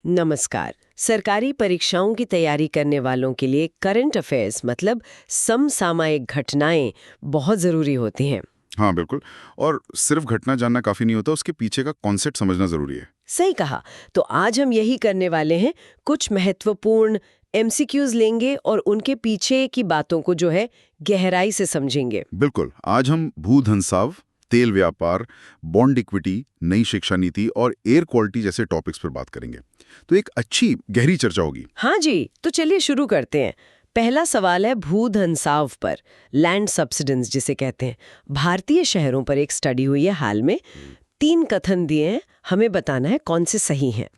नमस्कार। सरकारी परीक्षाओं की तैयारी करने वालों के लिए करंट अफेयर्स मतलब समसामयिक घटनाएं बहुत जरूरी होती हैं। हाँ बिल्कुल। और सिर्फ घटना जानना काफी नहीं होता, उसके पीछे का कॉन्सेप्ट समझना जरूरी है। सही कहा। तो आज हम यही करने वाले हैं, कुछ महत्वपूर्ण एमसीक्यूज लेंगे और उनके पीछे की बातों को जो है गहराई से समझेंगे। बिल्कुल। आज हम भूधनसाव, तेल व्यापार, बॉन्ड इक्विटी, नई शिक्षा नीति और एयर क्वालिटी जैसे टॉपिक्स पर बात करेंगे। तो एक अच्छी गहरी चर्चा होगी। हाँ जी, तो चलिए शुरू करते हैं। पहला सवाल है भूधनसाव पर, लैंड सब्सिडेंस जिसे कहते हैं। भारतीय शहरों पर एक स्टडी हुई है हाल में। 3 कथन दिए हैं, हमें बताना है कौन से सही हैं।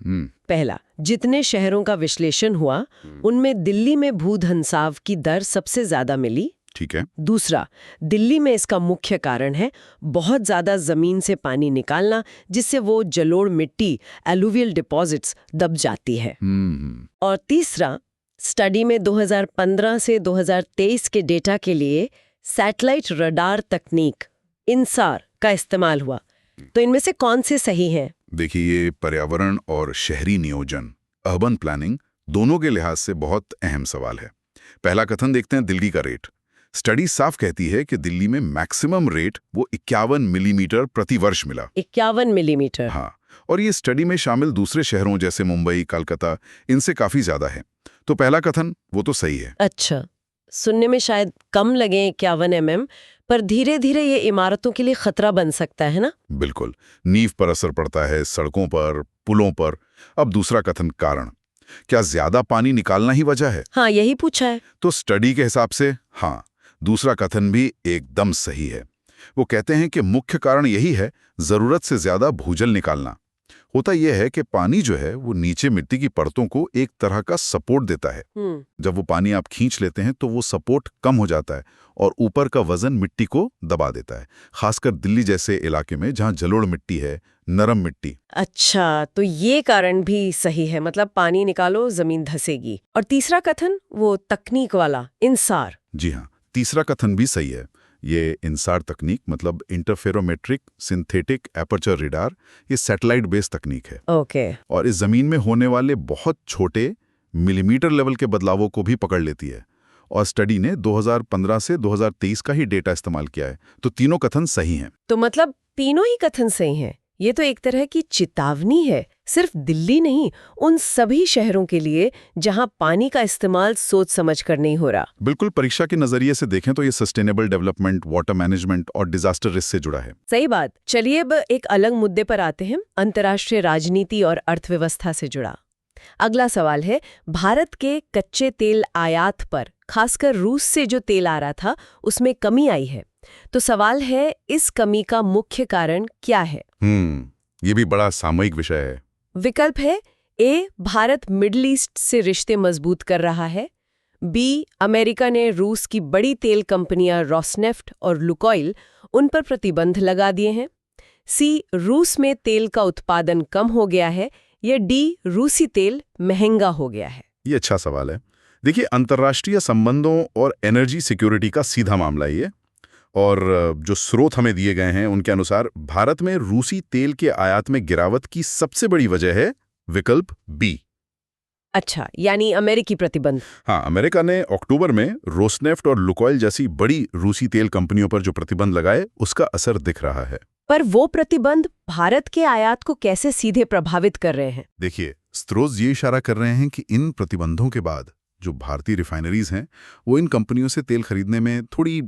पहला, जितने शहरों का विश्लेषण हुआ उनमें दिल्ली में भूधनसाव की दर सबसे ज्यादा मिली। ठीक है। दूसरा, दिल्ली में इसका मुख्य कारण है बहुत ज्यादा जमीन से पानी निकालना, जिससे वो जलोढ़ मिट्टी, एलुवियल डिपॉजिट्स दब जाती है। और तीसरा, स्टडी में 2015 से 2023 के डेटा के लिए सैटेलाइट रडार तकनीक इनसार का इस्तेमाल हुआ। तो इनमें से कौन से सही हैं? देखिए, ये पर्यावरण और शहरी नियोजन, अर्बन प्लानिंग, दोनों के लिहाज से बहुत अहम सवाल है। पहला कथन देखते हैं, दिल्ली का रेट। स्टडी साफ कहती है कि दिल्ली में मैक्सिमम रेट वो 51 मिलीमीटर प्रति वर्ष मिला। 51 मिलीमीटर? हाँ, और ये स्टडी में शामिल दूसरे शहरों जैसे मुंबई, कलकत्ता, इनसे काफी ज्यादा है। तो पहला कथन वो तो सही है। अच्छा, सुनने में शायद कम लगे 51 mm, पर धीरे धीरे ये इमारतों के लिए खतरा बन सकता है ना? बिल्कुल, नींव पर असर पड़ता है, सड़कों पर, पुलों पर। अब दूसरा कथन, कारण। क्या ज्यादा पानी निकालना ही वजह है? हाँ, यही पूछा है। तो स्टडी के हिसाब से हाँ, दूसरा कथन भी एकदम सही है। वो कहते हैं कि मुख्य कारण यही है, जरूरत से ज्यादा भूजल निकालना। होता यह है कि पानी जो है वो नीचे मिट्टी की परतों को एक तरह का सपोर्ट देता है। जब वो पानी आप खींच लेते हैं तो वो सपोर्ट कम हो जाता है और ऊपर का वजन मिट्टी को दबा देता है, खासकर दिल्ली जैसे इलाके में जहाँ जलोढ़ मिट्टी है, नरम मिट्टी। अच्छा, तो ये कारण भी सही है, मतलब पानी निकालो जमीन धंसेगी। और तीसरा कथन, वो तकनीक वाला इनसार। जी हाँ, तीसरा कथन भी सही है। ये इनसार तकनीक मतलब इंटरफेरोमेट्रिक सिंथेटिक एपर्चर रेडार, ये सैटेलाइट बेस्ड तकनीक है। ओके। और इस जमीन में होने वाले बहुत छोटे मिलीमीटर लेवल के बदलावों को भी पकड़ लेती है। और स्टडी ने 2015 से 2023 का ही डेटा इस्तेमाल किया है। तो तीनों कथन सही हैं। तो मतलब तीनों ही कथन सही हैं। ये तो एक तरह की चेतावनी है, सिर्फ दिल्ली नहीं, उन सभी शहरों के लिए जहां पानी का इस्तेमाल सोच समझ कर नहीं हो रहा। बिल्कुल, परीक्षा के नजरिए से देखें तो ये सस्टेनेबल डेवलपमेंट, वाटर मैनेजमेंट और डिजास्टर रिस्क से जुड़ा है। सही बात। चलिए अब एक अलग मुद्दे पर आते हैं, अंतर्राष्ट्रीय राजनीति और अर्थव्यवस्था से जुड़ा। अगला सवाल है, भारत के कच्चे तेल आयात पर, खासकर रूस से जो तेल आ रहा था उसमें कमी आई है। तो सवाल है, इस कमी का मुख्य कारण क्या है? ये भी बड़ा सामयिक विषय है। विकल्प है, ए, भारत मिडिल ईस्ट से रिश्ते मजबूत कर रहा है। बी, अमेरिका ने रूस की बड़ी तेल कंपनियां रोसनेफ्ट और लुकोइल उन पर प्रतिबंध लगा दिए हैं। सी, रूस में तेल का उत्पादन कम हो गया है। या डी, रूसी तेल महंगा हो गया है। ये अच्छा सवाल है। देखिए, अंतर्राष्ट्रीय संबंधों और एनर्जी सिक्योरिटी का सीधा मामला ये, और जो स्रोत हमें दिए गए हैं उनके अनुसार भारत में रूसी तेल के आयात में गिरावट की सबसे बड़ी वजह है विकल्प बी। अच्छा, यानी अमेरिकी प्रतिबंध। हाँ, अमेरिका ने अक्टूबर में रोसनेफ्ट और लुकोइल जैसी बड़ी रूसी तेल कंपनियों पर जो प्रतिबंध लगाए, उसका असर दिख रहा है। पर वो प्रतिबंध भारत के आयात को कैसे सीधे प्रभावित कर रहे हैं? देखिए, स्रोत ये इशारा कर रहे हैं कि इन प्रतिबंधों के बाद जो भारतीय रिफाइनरीज हैं वो इन कंपनियों से तेल खरीदने में थोड़ी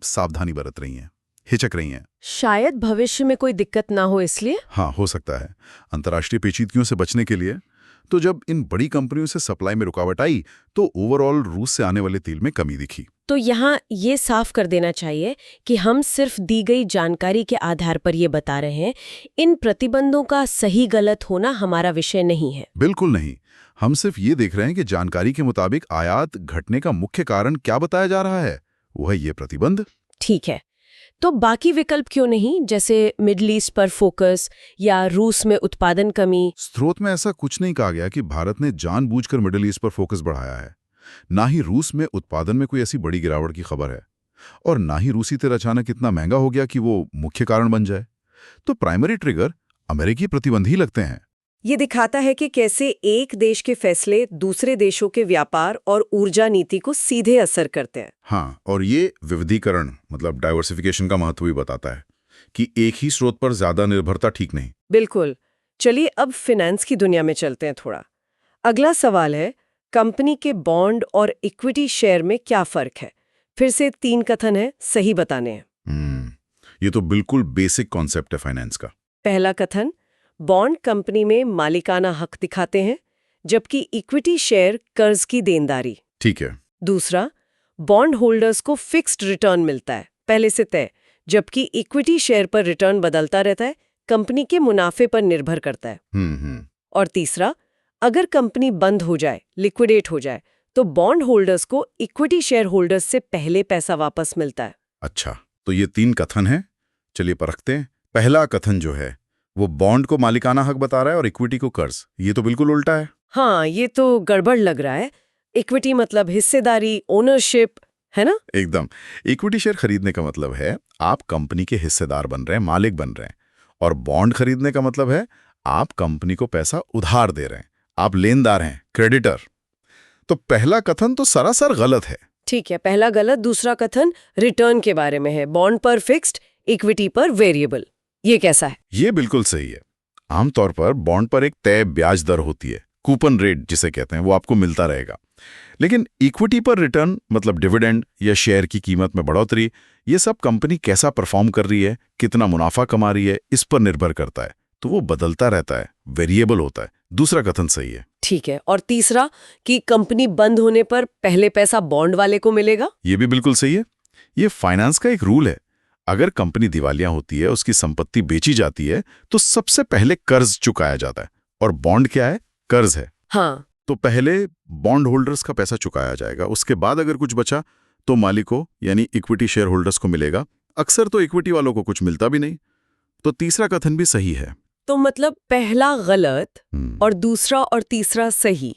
सावधानी बरत रही हैं, हिचक रही हैं। शायद भविष्य में कोई दिक्कत ना हो इसलिए। हाँ, हो सकता है। अंतर्राष्ट्रीय पेचीदगियों से बचने के लिए तो जब इन बड़ी कंपनियों से सप्लाई में रुकावट आई तो ओवरऑल रूस से आने वाले तेल में कमी दिखी। तो यहाँ ये साफ कर देना चाहिए कि हम सिर्फ दी गई जानकारी के आधार पर ये बता रहे हैं, इन प्रतिबंधों का सही गलत होना हमारा विषय नहीं है। बिल्कुल नहीं। हम सिर्फ ये देख रहे हैं कि जानकारी के मुताबिक आयात घटने का मुख्य कारण क्या बताया जा रहा है, वो है ये प्रतिबंध। ठीक है, तो बाकी विकल्प क्यों नहीं, जैसे मिडिल ईस्ट पर फोकस या रूस में उत्पादन कमी? स्रोत में ऐसा कुछ नहीं कहा गया कि भारत ने जानबूझकर मिडिल ईस्ट पर फोकस बढ़ाया है। ना ही रूस में उत्पादन में कोई ऐसी बड़ी गिरावट की खबर है, और ना ही रूसी तेल अचानक इतना महंगा हो गया कि वो मुख्य कारण बन जाए। तो प्राइमरी ट्रिगर अमेरिकी प्रतिबंध ही लगते हैं। ये दिखाता है कि कैसे एक देश के फैसले दूसरे देशों के व्यापार और ऊर्जा नीति को सीधे असर करते हैं। हाँ, और ये विविधीकरण मतलब डाइवर्सिफिकेशन का महत्व भी बताता है कि एक ही स्रोत पर ज्यादा निर्भरता ठीक नहीं। बिल्कुल। चलिए अब फिनेंस की दुनिया में चलते हैं थोड़ा। अगला सवाल है, कंपनी के बॉन्ड और इक्विटी शेयर में क्या फर्क है? फिर से 3 कथन है, सही बताने हैं। ये तो बिल्कुल बेसिक कॉन्सेप्ट है फाइनेंस का। पहला कथन, बॉन्ड कंपनी में मालिकाना हक दिखाते हैं, जबकि इक्विटी शेयर कर्ज की देनदारी। ठीक है। दूसरा, बॉन्ड होल्डर्स को फिक्स्ड रिटर्न मिलता है, पहले से तय, जबकि इक्विटी शेयर पर रिटर्न बदलता रहता है, कंपनी के मुनाफे पर निर्भर करता है। और तीसरा, अगर कंपनी बंद हो जाए, लिक्विडेट हो जाए, तो बॉन्ड होल्डर्स को इक्विटी शेयर होल्डर्स से पहले पैसा वापस मिलता है। अच्छा, तो ये 3 कथन हैं। चलिए परखते हैं। पहला कथन जो है वो बॉन्ड को मालिकाना हक बता रहा है और इक्विटी को कर्ज। ये तो बिल्कुल उल्टा है। हाँ, ये तो गड़बड़ लग रहा है। इक्विटी मतलब हिस्सेदारी, ओनरशिप, है ना? एकदम। इक्विटी शेयर खरीदने का मतलब है आप कंपनी के हिस्सेदार बन रहे हैं, मालिक बन रहे हैं। और बॉन्ड खरीदने का मतलब है आप कंपनी को पैसा उधार दे रहे हैं, आप लेनदार हैं, क्रेडिटर। तो पहला कथन तो सरासर गलत है। ठीक है, पहला गलत। दूसरा कथन रिटर्न के बारे में है, बॉन्ड पर फिक्स्ड, इक्विटी पर वेरिएबल। ये कैसा है? ये बिल्कुल सही है। आमतौर पर बॉन्ड पर एक तय ब्याज दर होती है, कूपन रेट जिसे कहते हैं, वो आपको मिलता रहेगा। लेकिन इक्विटी पर रिटर्न मतलब डिविडेंड या शेयर की कीमत में बढ़ोतरी, ये सब कंपनी कैसा परफॉर्म कर रही है, कितना मुनाफा कमा रही है, इस पर निर्भर करता है। तो वो बदलता रहता है, वेरिएबल होता है। दूसरा कथन सही है। ठीक है। और तीसरा कि कंपनी बंद होने पर पहले पैसा बॉन्ड वाले को मिलेगा? ये भी बिल्कुल सही है। ये फाइनेंस का एक रूल है। अगर कंपनी दिवालिया होती है, उसकी संपत्ति बेची जाती है, तो सबसे पहले कर्ज चुकाया जाता है। और बॉन्ड क्या है? कर्ज है। हाँ। तो पहले बॉन्ड होल्डर्स का पैसा चुकाया जाएगा, उसके बाद अगर कुछ बचा तो मालिकों यानी इक्विटी शेयर होल्डर्स को मिलेगा। अक्सर तो इक्विटी वालों को कुछ मिलता भी नहीं। तो तीसरा कथन भी सही है। तो मतलब पहला गलत और दूसरा और तीसरा सही।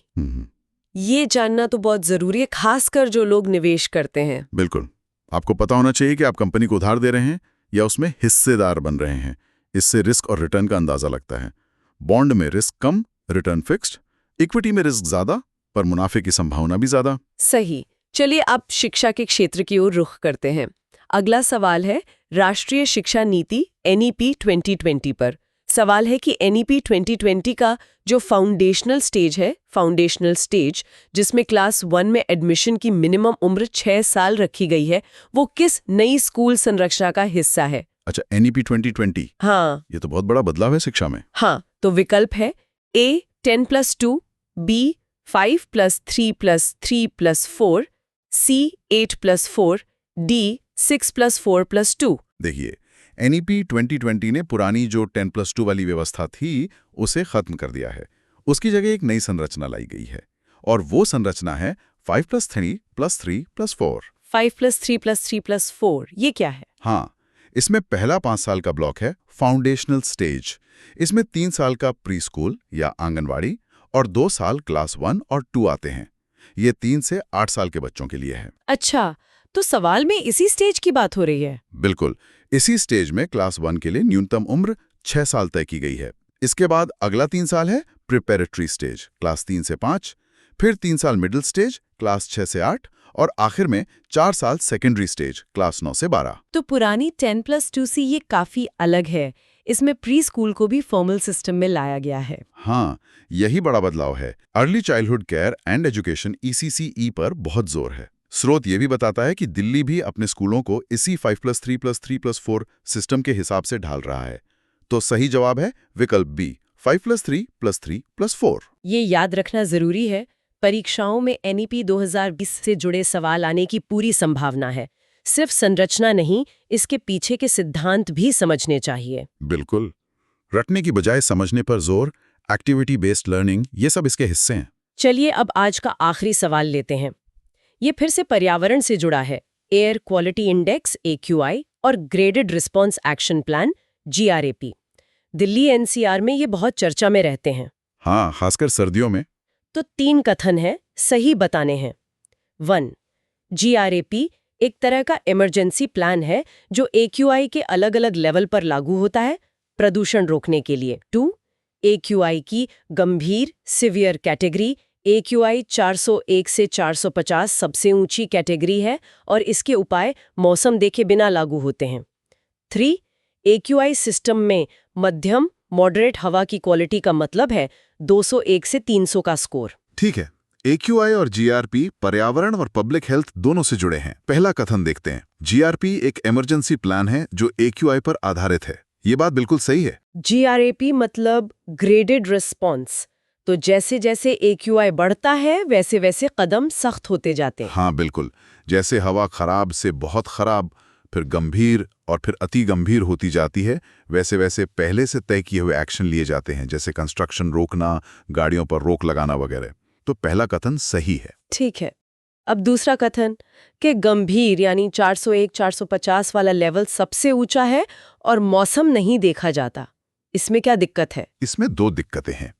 ये जानना तो बहुत जरूरी है, खासकर जो लोग निवेश करते हैं। बिल्कुल। आपको पता होना चाहिए कि आप कंपनी को उधार दे रहे हैं या उसमें हिस्सेदार बन रहे हैं। इससे रिस्क और रिटर्न का अंदाजा लगता है। बॉन्ड में रिस्क कम, रिटर्न फिक्स्ड। इक्विटी में रिस्क ज्यादा पर मुनाफे की संभावना भी ज्यादा। सही। चलिए अब शिक्षा के क्षेत्र की ओर रुख करते हैं। अगला सवाल है राष्ट्रीय शिक्षा नीति NEP 2020 पर। सवाल है कि NEP 2020 का जो फाउंडेशनल स्टेज जिसमें क्लास 1 में एडमिशन की मिनिमम उम्र 6 साल रखी गई है, वो किस नई स्कूल संरचना का हिस्सा है? अच्छा, NEP 2020। हाँ। ये तो बहुत बड़ा बदलाव है शिक्षा में। हाँ, तो विकल्प है A 10+2, B 5+3+3+4, C 8+4, D 6+4+2। देखिए, NEP 2020 ने पुरानी जो 10+2 वाली व्यवस्था थी उसे खत्म कर दिया है। उसकी जगह एक नई संरचना लाई गई है और वो संरचना है 5+3+3+4। 5+3+3+4 ये क्या है? हाँ, इसमें पहला 5 साल का ब्लॉक है फाउंडेशनल स्टेज। इसमें 3 साल का प्री स्कूल या आंगनवाड़ी और 2 साल क्लास 1 और 2 आते हैं। ये 3 से 8 साल के बच्चों के लिए है। अच्छा, तो सवाल में इसी स्टेज की बात हो रही है? बिल्कुल। इसी स्टेज में क्लास 1 के लिए न्यूनतम उम्र 6 साल तय की गई है। इसके बाद अगला 3 साल है प्रिपरेटरी स्टेज, क्लास 3 से 5, फिर 3 साल मिडिल स्टेज, क्लास 6 से 8 और आखिर में 4 साल सेकेंडरी स्टेज, क्लास 9 से 12। तो पुरानी 10+2 से ये काफी अलग है। इसमें प्री स्कूल को भी फॉर्मल सिस्टम में लाया गया है। हाँ, यही बड़ा बदलाव है। Early childhood care and education ECCE पर बहुत जोर है। स्रोत ये भी बताता है कि दिल्ली भी अपने स्कूलों को इसी 5+3+3+4 सिस्टम के हिसाब से ढाल रहा है। तो सही जवाब है विकल्प B 5+3+3+4। ये याद रखना जरूरी है, परीक्षाओं में NEP 2020 से जुड़े सवाल आने की पूरी संभावना है। सिर्फ संरचना नहीं, इसके पीछे के सिद्धांत भी समझने चाहिए। बिल्कुल। रटने की बजाय समझने पर जोर, एक्टिविटी बेस्ड लर्निंग, ये सब इसके हिस्से हैं। चलिए अब आज का आखिरी सवाल लेते हैं। ये फिर से पर्यावरण से जुड़ा है। एयर क्वालिटी इंडेक्स AQI और graded response action plan GRAP। Delhi NCR में ये बहुत चर्चा में रहते हैं। हाँ, खासकर सर्दियों में। तो 3 कथन हैं, सही बताने हैं। 1. GRAP एक तरह का इमरजेंसी प्लान है जो AQI के अलग अलग लेवल पर लागू होता है प्रदूषण रोकने के लिए। 2. AQI की गंभीर सिवियर कैटेगरी। AQI 401 से 450 सबसे ऊंची कैटेगरी है और इसके उपाय मौसम देखे बिना लागू होते हैं। 3. AQI सिस्टम में मध्यम मॉडरेट हवा की क्वालिटी का मतलब है 201 से 300 का स्कोर। ठीक है। AQI और GRP पर्यावरण और पब्लिक हेल्थ दोनों से जुड़े हैं। पहला कथन देखते हैं। GRP एक इमरजेंसी प्लान है जो AQI पर आधारित है। ये बात बिल्कुल सही है। GRAP मतलब ग्रेडेड रिस्पॉन्स। तो जैसे जैसे AQI बढ़ता है वैसे वैसे कदम सख्त होते जाते हैं। हाँ बिल्कुल। जैसे हवा खराब से बहुत खराब, फिर गंभीर और फिर अति गंभीर होती जाती है, वैसे वैसे पहले से तय किए हुए एक्शन लिए जाते हैं, जैसे कंस्ट्रक्शन रोकना, गाड़ियों पर रोक लगाना वगैरह। तो पहला कथन सही है। ठीक है। अब दूसरा कथन कि गंभीर यानी 401-450 वाला लेवल सबसे ऊंचा है और मौसम नहीं देखा जाता। इसमें क्या दिक्कत है? इसमें दो दिक्कतें हैं।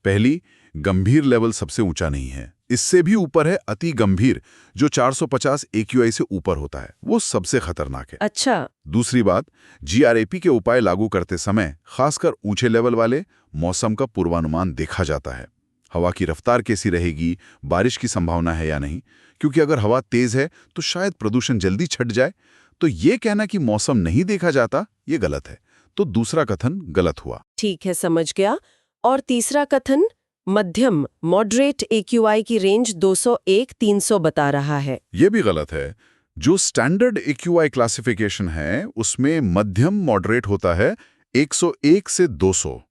पहली, गंभीर लेवल सबसे ऊंचा नहीं है। इससे भी ऊपर है अति गंभीर, जो 450 AQI से ऊपर होता है। वो सबसे खतरनाक है। अच्छा। दूसरी बात, GRAP के उपाय लागू करते समय खासकर ऊंचे लेवल वाले मौसम का पूर्वानुमान देखा जाता है। हवा की रफ्तार कैसी रहेगी, बारिश की संभावना है या नहीं, क्योंकि अगर हवा तेज है तो शायद प्रदूषण जल्दी छट जाए। तो ये कहना कि मौसम नहीं देखा जाता, ये गलत है। तो दूसरा कथन गलत हुआ। ठीक है, समझ गया। और तीसरा कथन मध्यम मॉडरेट AQI की रेंज 201-300 बता रहा है। ये भी गलत है। जो स्टैंडर्ड AQI क्लासिफिकेशन है उसमें मध्यम मॉडरेट होता है 101 से 200।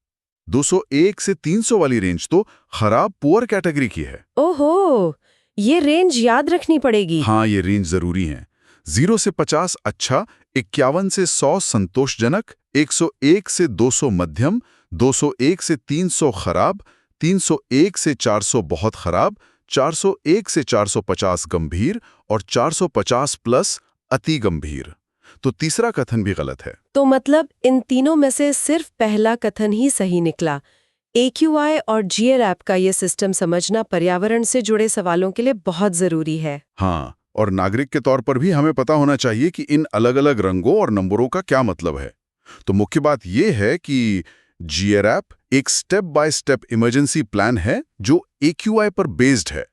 201 से 300 वाली रेंज तो खराब पुअर कैटेगरी की है। ओहो, ये रेंज याद रखनी पड़ेगी। हाँ, ये रेंज जरूरी है। 0 से 50 अच्छा, 51 से 100 संतोषजनक, 101 से 200 मध्यम, 201 से 300 खराब, 301 से 400 बहुत खराब, 401 से 450 गंभीर और 450 प्लस अति गंभीर। तो तीसरा कथन भी गलत है। तो मतलब इन तीनों में से सिर्फ पहला कथन ही सही निकला। AQI और GRAP का ये सिस्टम समझना पर्यावरण से जुड़े सवालों के लिए बहुत जरूरी है। हाँ, और नागरिक के तौर पर भी हमें पता होना चाहिए कि इन अलग-अलग रंगों और नंबरों का क्या मतलब है। तो मुख्य बात यह है कि GRAP एक step by step emergency plan है जो AQI पर बेस्ड है,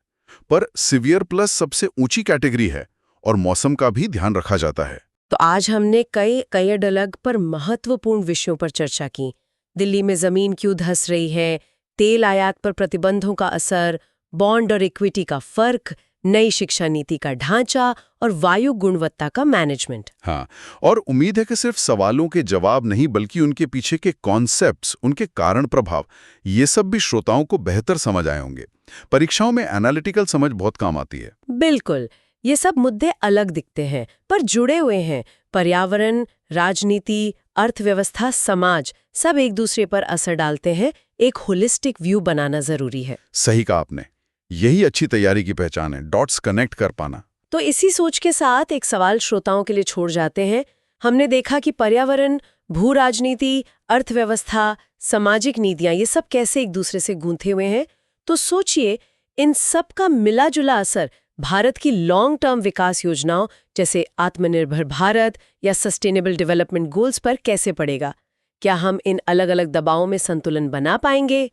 पर सीवियर प्लस सबसे ऊंची कैटेगरी है और मौसम का भी ध्यान रखा जाता है। तो आज हमने कई अलग पर महत्वपूर्ण विषयों पर चर्चा की। दिल्ली में जमीन क्यों धंस रही है, तेल आयात पर प्रतिबंधों का असर, बॉन्ड और इक्विटी का फर्क, नई शिक्षा नीति का ढांचा और वायु गुणवत्ता का मैनेजमेंट। हाँ, और उम्मीद है कि सिर्फ सवालों के जवाब नहीं बल्कि उनके पीछे के कॉन्सेप्ट्स, उनके कारण प्रभाव, ये सब भी श्रोताओं को बेहतर समझ आए होंगे। परीक्षाओं में एनालिटिकल समझ बहुत काम आती है। बिल्कुल, ये सब मुद्दे अलग दिखते हैं पर जुड़े हुए हैं। पर्यावरण, राजनीति, अर्थव्यवस्था, समाज सब एक दूसरे पर असर डालते हैं। एक होलिस्टिक व्यू बनाना जरूरी है। सही कहा आपने। यही अच्छी तैयारी की पहचान है, डॉट्स कनेक्ट कर पाना। तो इसी सोच के साथ एक सवाल श्रोताओं के लिए छोड़ जाते हैं। हमने देखा कि पर्यावरण, भू राजनीति, अर्थव्यवस्था, सामाजिक नीतियां ये सब कैसे एक दूसरे से गूंथे हुए हैं। तो सोचिए, इन सब का मिला जुला असर भारत की लॉन्ग टर्म विकास योजनाओं जैसे आत्मनिर्भर भारत या सस्टेनेबल डेवलपमेंट गोल्स पर कैसे पड़ेगा। क्या हम इन अलग अलग दबावों में संतुलन बना पाएंगे?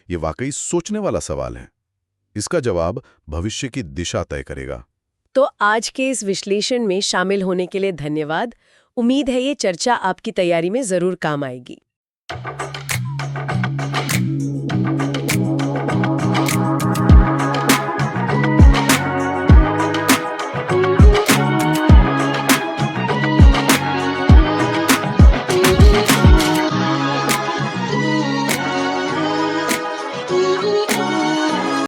ये वाकई सोचने वाला सवाल है। इसका जवाब भविष्य की दिशा तय करेगा। तो आज के इस विश्लेषण में शामिल होने के लिए धन्यवाद। उम्मीद है ये चर्चा आपकी तैयारी में जरूर काम आएगी।